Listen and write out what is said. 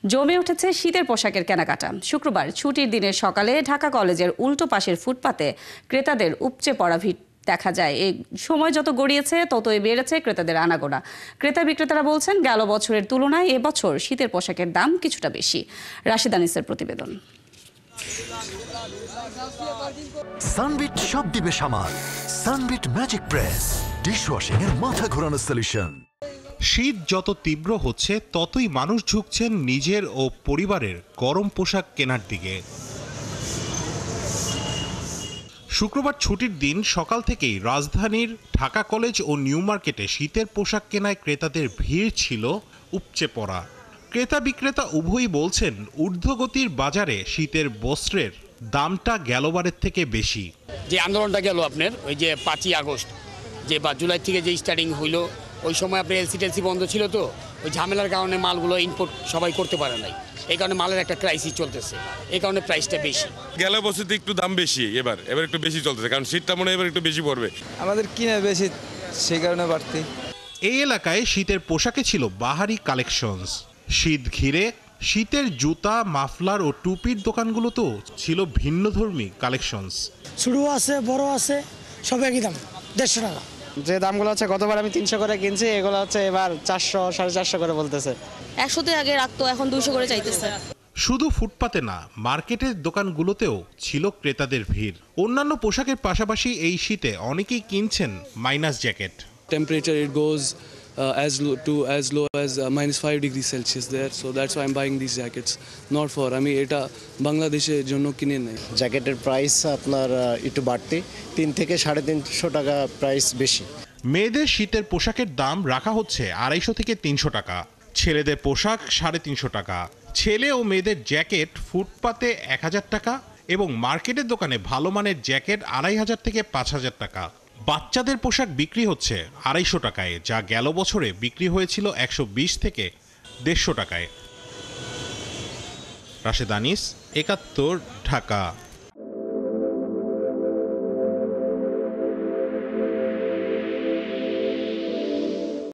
জমে উঠেছে শীতের পোশাকের কেনাকাটা। শুক্রবার ছুটির দিনের সকালে ঢাকা কলেজের উল্টো পাশের ফুটপাতে ক্রেতাদের উপচে পড়া ভিড় দেখা যায়। এই সময় যত গড়িয়েছে ততই বেড়েছে ক্রেতাদের আনাগোনা। ক্রেতা বিক্রেতারা বলছেন, গেল বছরের তুলনায় এবছর শীতের পোশাকের দাম কিছুটা বেশি। রাশিদ আনিসের প্রতিবেদন। সানবিট সব দিবে সামাল। সানবিট ম্যাজিক প্রেস ডিশওয়াশিং এর মাথা ঘোরানো সলিউশন। শীত যত তীব্র হচ্ছে ততই মানুষ ঝুঁকছেন নিজের ও পরিবারের গরম পোশাক কেনার দিকে। শুক্রবার ছুটির দিন সকাল থেকেই রাজধানীর ঢাকা কলেজ ও নিউ মার্কেটে শীতের পোশাক কেনায় ক্রেতাদের ভিড় ছিল উপচে পড়া। ক্রেতা বিক্রেতা উভয়ই বলছেন, ঊর্ধ্বগতির বাজারে শীতের বস্ত্রের দামটা গেলবারের থেকে বেশি। যে আন্দোলনটা গেল আপনার ওই যে 5ই আগস্ট যে বা জুলাই থেকে যে স্টার্টিং হইলো, ওই সময় আপনার এলসি বন্ধ ছিল, তো ওই ঝামেলার কারণে মালগুলো ইম্পোর্ট সবাই করতে পারে নাই। এই কারণে মালের একটা ক্রাইসিস চলতেছে, এই কারণে প্রাইসটা বেশি। গেল বছরতে একটু দাম বেশি, এবার একটু বেশি চলতেছে, কারণ শীতটা মনে হয় এবার একটু বেশি পড়বে। আমাদের কিনে বেশি, সেই কারণে বাড়তি। এই এলাকায় শীতের পোশাকে ছিল বাহারি কালেকশনস। শীত ঘিরে শীতের জুতা, মাফলার ও টুপির দোকানগুলোতেও ছিল ভিন্নধর্মী কালেকশনস। ছোট আছে, বড় আছে, সব একই দাম, 150 টাকা। যে দামগুলো হচ্ছে গতবার আমি 300 করে কিনছি, এগুলো হচ্ছে এবার 400 450 করে বলতেছে। 100তে আগে রাখতো, এখন 200 করে চাইতেছে। শুধু ফুটপাতে না, মার্কেটের দোকানগুলোতেও ছিল ক্রেতাদের ভিড়। অন্যান্য পোশাকের পাশাপাশি এই শীতে অনেকেই কিনছেন minus jacket. Temperature it goes as low as -5 degrees Celsius there, so that's why I'm buying these jackets. Not for আমি এটা বাংলাদেশের জন্য কিনে নেই। জ্যাকেটের প্রাইস আপনার একটু বাড়তি, 3 থেকে 350 টাকা প্রাইস বেশি। মেয়েদের শীতের পোশাকের দাম রাখা হচ্ছে 250 থেকে 300 টাকা। ছেলেদের পোশাক 350 টাকা। ছেলে ও মেয়েদের জ্যাকেট ফুটপাতে 1000 টাকা এবং মার্কেটের দোকানে ভালো মানের জ্যাকেট 2500 থেকে 5000 টাকা। বাচ্চাদের পোশাক বিক্রি হচ্ছে 250 টাকায়, যা গেল বছরে বিক্রি হয়েছিল 120 থেকে 150 টাকায়। রাশেদ আনিস, 71, ঢাকা।